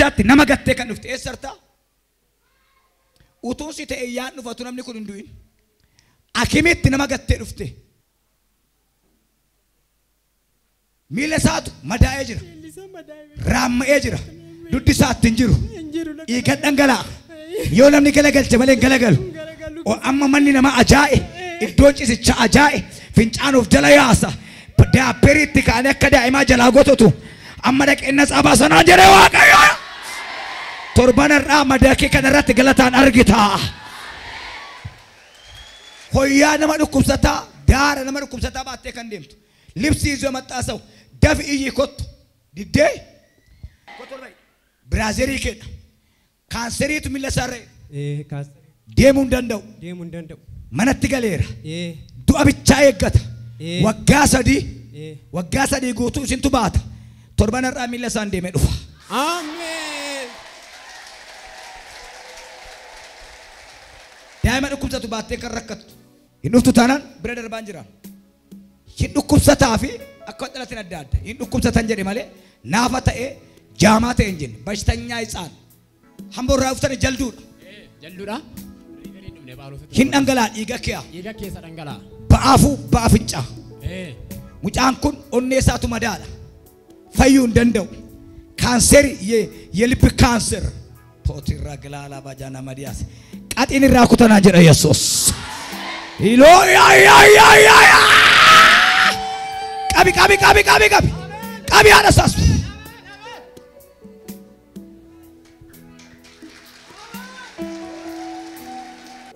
qabrichaatti nama gattee kan dhufte eessarta utuu si ta'e yaan dhufatu namni kun hin du'in akimitti nama gattee dhufte miila isaatu madaa'ee jira raamma'ee jira duddi isaatti hin jiru dhiiga dhangalaa'a yoo namni galagalche malee hin galagalu amma manni nama ajaa'e iddoon ciisicha ajaa'e fincaan of jala yaasa daabbeeriitti kaanee akka daa'imaa jalaa gototu amma dhaqeenna sabaa sanaa jedhee waaqayyo torbanarraa madaakii kanarratti galataan argita hoyyaa nama dhukkubsataa daara nama dhukkubsataa baattee kan deemtu libsii izoo maxxaasawu dafi iyyi kottu diddee biraazerii keedha kaanseriitu milla isaarree deemuu hin danda'u manatti galeera du'a bichaa eeggata waggaa sadii guutuu isintu baata torbanarraa milla isaan deemee dhufa Amen. daa'ima dhukkubsatu baattee kan rakkattu hin dhuftu taanaan bira darbaan jira hin dhukkubsataa fi akka dhalatin adda adda hin dhukkubsatan jedhe malee naafa ta'ee jaamaa ta'e hin jenne bashtanyaa isaan hamborraa dhuftani jalduudha hin dhangalaa dhiiga keessa dhangalaa ba'aafuu ba'a fincaa mucaan kun onnee isaatu madaadha fayyuu hin danda'u kaanseri የልብ ካንሰር ፖቲራ ግላላ ባጃና ማዲያስ ቃጢን ራኩተና ጀረ ኢየሱስ ኢሎ ያ ቀቢ አነሳስ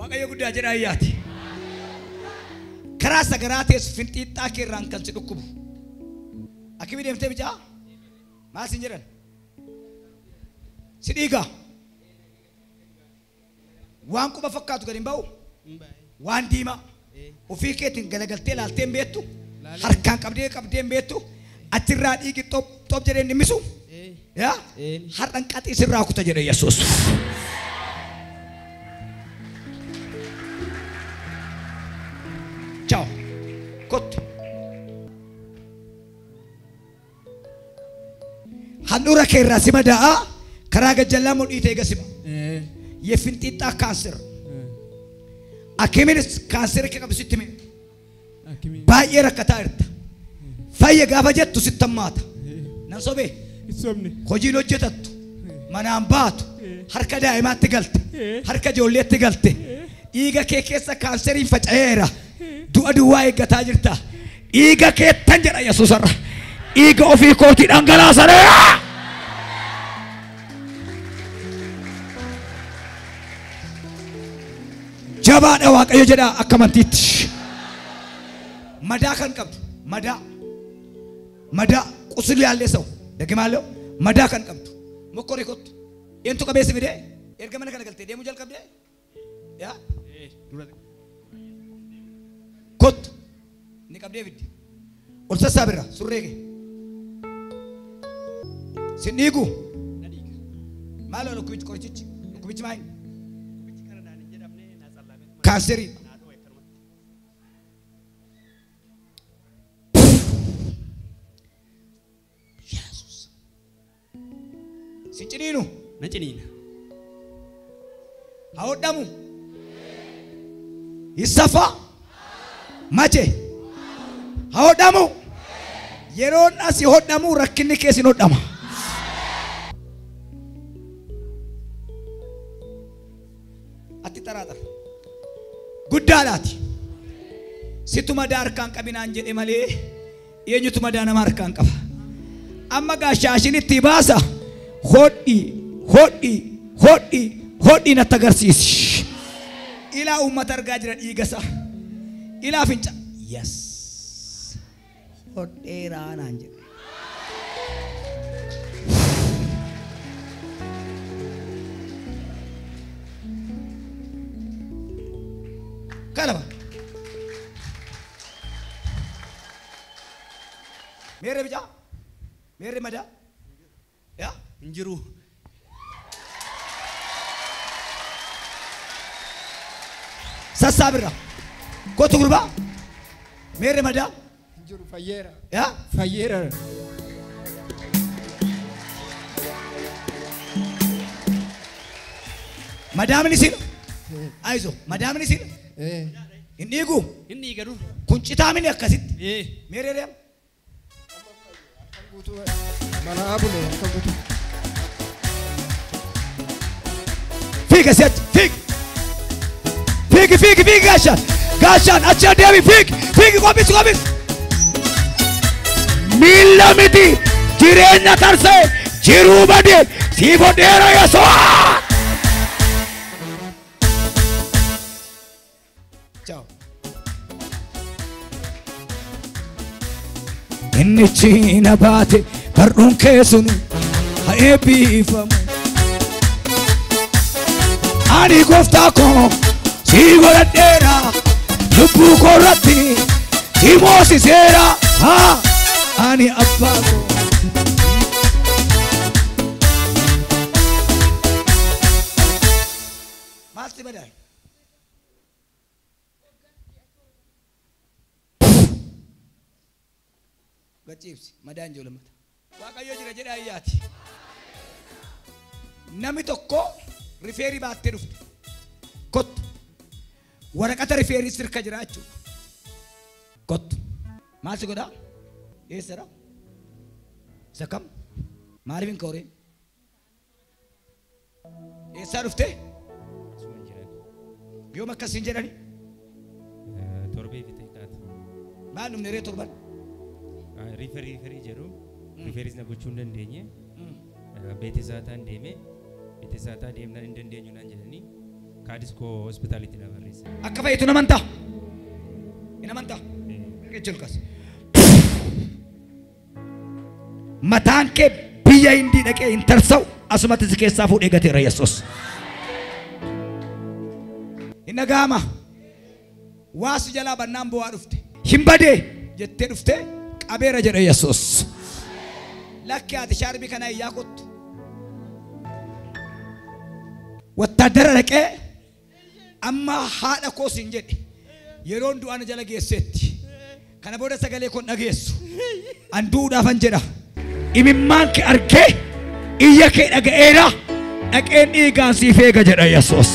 ዋቀየ ጉዳይ ጀራ ያቲ ከራስ ገራቴስ ፍንጢጣ ከራን ከንስ ዱኩቡ አኪቢ ደምቴ ብቻ ማስንጀረን Sidiga waan quba fakkaatu gadi hin ba'u waan diimaa ofii keetiin galagaltee laaltee hin beektu harkaan qabdee hin beektu achirraa dhiigi xop jedhee hin dhimmisu har'an qaxii sirraa kuta jedhe Yesuus. Ciao kottu handhuura keerraa si madaa'aa karaga jalla mudhi te gasima ye fintitta cancer akimis cancer ke kabsitime baay'ee rakkataa irta fayya gaafa jettu sittammaata nan sobe hojii hojjetattu manaan baatu harka daa'imaatti galte harka ijoolleetti galte dhiiga kee keessa kanseriin faca'eera du'a duwwaa eeggataa jirta dhiiga kee tan jedha Yesuusarra dhiiga ofii kootii dhangalaasanii jabaadha waaqayyo jedha akka amantiitti madaa kan qabdu madaa qusul yaallee sawu dagimaallee madaa kan qabdu mokkori kottu eentu qabeessi fidee erga mana kana galtee deemuu jalqabdee yaa kottu ni qabdee fiddi ol sassaabirra surree kee sin dhiigu maaloo dhukkubichi qorichichi dhukkubichi maayi kanseri Yesus sinciniinu Nanciniina. haodhamu isafa mache haodhamu yeroon asi hodhamu rakkinni keessin hodhama atti taraadha guddaadhaati situ madaa harkaan qabinaan jedhe malee eenyutu madaa nama harkaan qaba amma gaashaashinitti baasa hodhi natti agarsiisi ilaa uummata argaa jira dhiigasa ilaa finca yes hodheeraa naan jedhe kalaba mere bija mere mada ya Injiru. sassabira kotu gurba mere mada Injiru fayyera. ya Fayyera. Madaamin isin aizo madaamin isin inni eegu Inni garuu. kun citaamini akkasitti meereereem Mana abule kan guutuu. fiiga si achi fiigi gaashaan achi adeemi fiigi qophis miilla miti jireenya tarsee jiruu badee siif hodheera Yesuus. Ciao. Inni ciina baate barruun keessunu haa eebbifamu. Ani gooftaa koo si godhadheera lubbuu koo irratti si moosiseera. Ani abbaa koo. Maalti badai? Gachiibsi madaan ijoollumata. Waaqayyo jira jedhaa iyyaati. Namni tokko rifeerii baattee dhufte. Kottu. Waraqata rifeerii sirka jira jechuudha. Kottu. Maal si godhaa? Eessadha? Isa kam? Maaliif hin kooreen? Eessaa dhuftee? Yoom akkasiin jedhani? Torbee bitee kaata. Maal dhumne ree torban? Riferii jedhu. Riferis na gochuu hin dandeenye. Beetisaataan deeme. Beetisaataa deemnaan hin dandeenyu naan jedhanii. Kaadis koo hospitaalitti na barreesse. Akka fayyitu hin amantaa? Hin amantaa? Jechuun mataan kee biyya hindii dhaqee hin tarsa'u asumatti si keessaa fuudhee gateera Yesuus. Hin dhaga'ama. Waasu jalaa bannaan bu'aa dhufte. Hin badee jettee dhufte qabeera jedha Yesuus. Lakki ati shaarbii kana iyyaa kottu. Wattaaddara dhaqee amma haadha koo siin jedhe yeroon du'aan jala geesseetti. Kana booda sagalee kun dhageessu. An duudhaafan jedha. Imimmaan kee argee iyya kee dhaga'eera dhaqeen dhiigaan siif eega jedha Yesuus.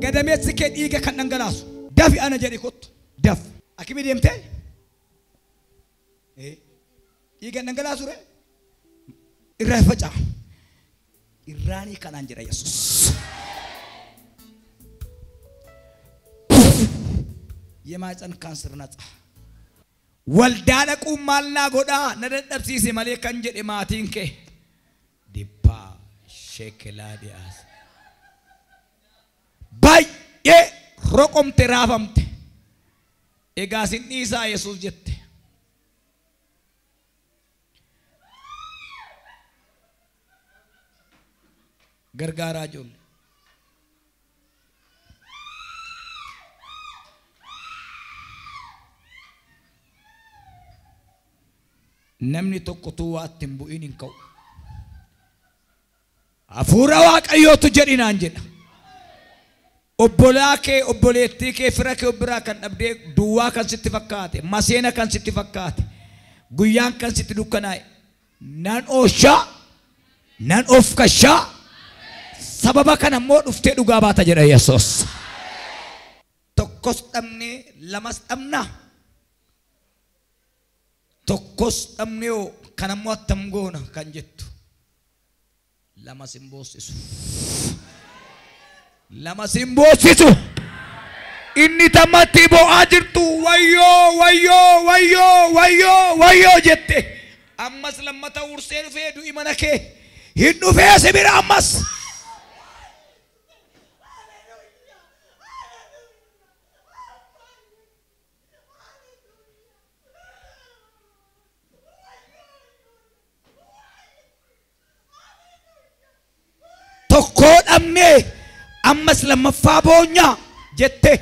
Gadameessi kee dhiiga kan dhangalaasu dafi ana jedhi kottu daf akimi deemte dhiiga dhangalaasu re irraa faca'a irraanii kanaan jedha Yesuus. የማህፀን ካንሰር ነፃ ወልዳ dhaquun maal naa godhaa na dadhabsiise malee kan jedhe maatiin kee dhibbaa sheekelaa dhiyaas. Baay'ee roqomte raafamte egaa sin dhiisaa Yesuus jette. Gargaaraa ijoollee. Namni tokko tuwaatti hin bu'in hin ka'u. Hafuura Waaqayyootu jedhinaan jedha. Obbolaa kee obboleettii kee fira kee obbiraa kan dhabdee duwwaa kan sitti fakkaate maseena kan sitti fakkaate guyyaan kan sitti dukkanaa'e nan ooshaa nan of kashaa sababa kana immoo dhuftee dhugaa baata jedha Yesuus. Tokkos dhabnee lamas dhabnaa tokkos dhabnee kanammoo attam goona kan jettu lama simboosisu lama simboosisu inni tamatti bo'aa jirtu wayyoo jette ammas lammata ursee dhufee du'i mana kee hin dhufee si bira ammas tokko dhabnee ammas lammaffaa boonyaa jette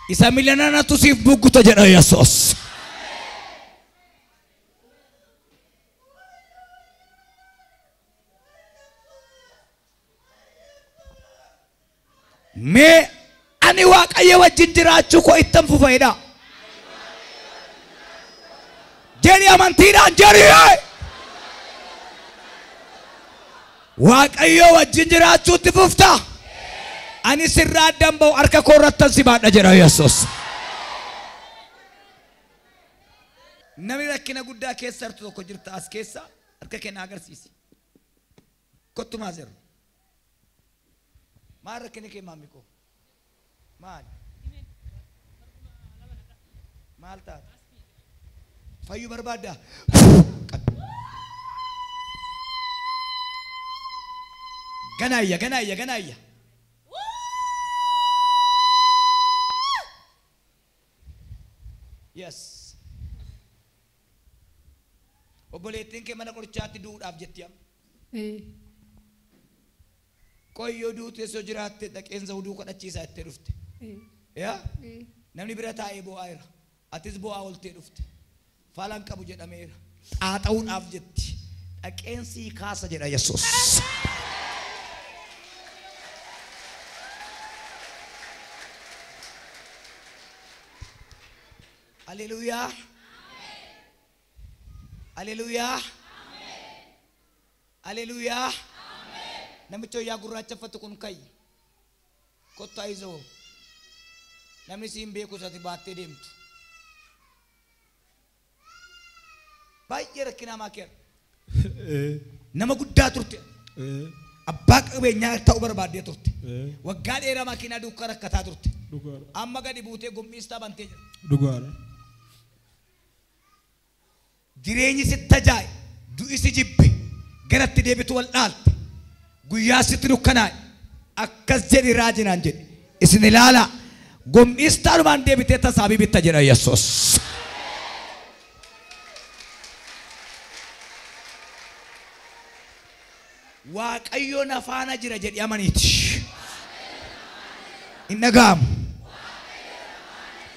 isa milyananatu siif bugguta jedha Yesuus. Mee ani Waaqayyo wajjin jiraachuu koo ittan fufeedha. Jedhi amantiidhaan jedhi. Waaqayyo wajjin jiraachuutti fufta. Ani sirraa addan ba'u harka koo irrattan si baadha jedha Yesuus. Namni rakkina guddaa keessa jirtu tokko jirta as keessa harka kee na agarsiisi. Kottu maazeru. Maal rakkina kee maammi koo? Maal? Maal taate? Fayyuu barbaadda? Ganaayya. Yes. Obboleettiin kee mana qorichaatti duudhaaf jetti amma. Qoyyoo duutee soo jiraatte dhaqeensa huduu kadhachiisaa itti dhufte. Yaa? Namni bira taa'ee bo'aa jira. Atis bo'aa oltee dhufte. Faalan qabu jedhameera. Xaaxa'uudhaaf jetti. Dhaqeensi kaasa jedha Yesuus. Haleluyaa. Haleluyaa. Haleluyaa. Namichi yaa gurraacheffatu kun kai. Kottaa izoo. Namni siin beeku sati baattee deemtu. Baay'ee rakkina maakeera. Nama guddaa turte. Abbaa qabeenyaa ta'uu barbaadee turte. Waggaa dheeraa makiinaa duukaa rakkataa turte. Amma gadi buutee gommiistaa bantee jira. Dhugaadha. Jireenyi sitti tajaa'i du'i si jibbe garatti deebitu wal dhaalte guyyaa sitti dukkanaa'i akkas jedhi raajinaan jedhi isin ilaalaa gommiistaanumaan deebitee tasaabii bitta jedha Yesuus. Waaqayyo na faana jira jedhi amaniiti. Hin dhaga'amu.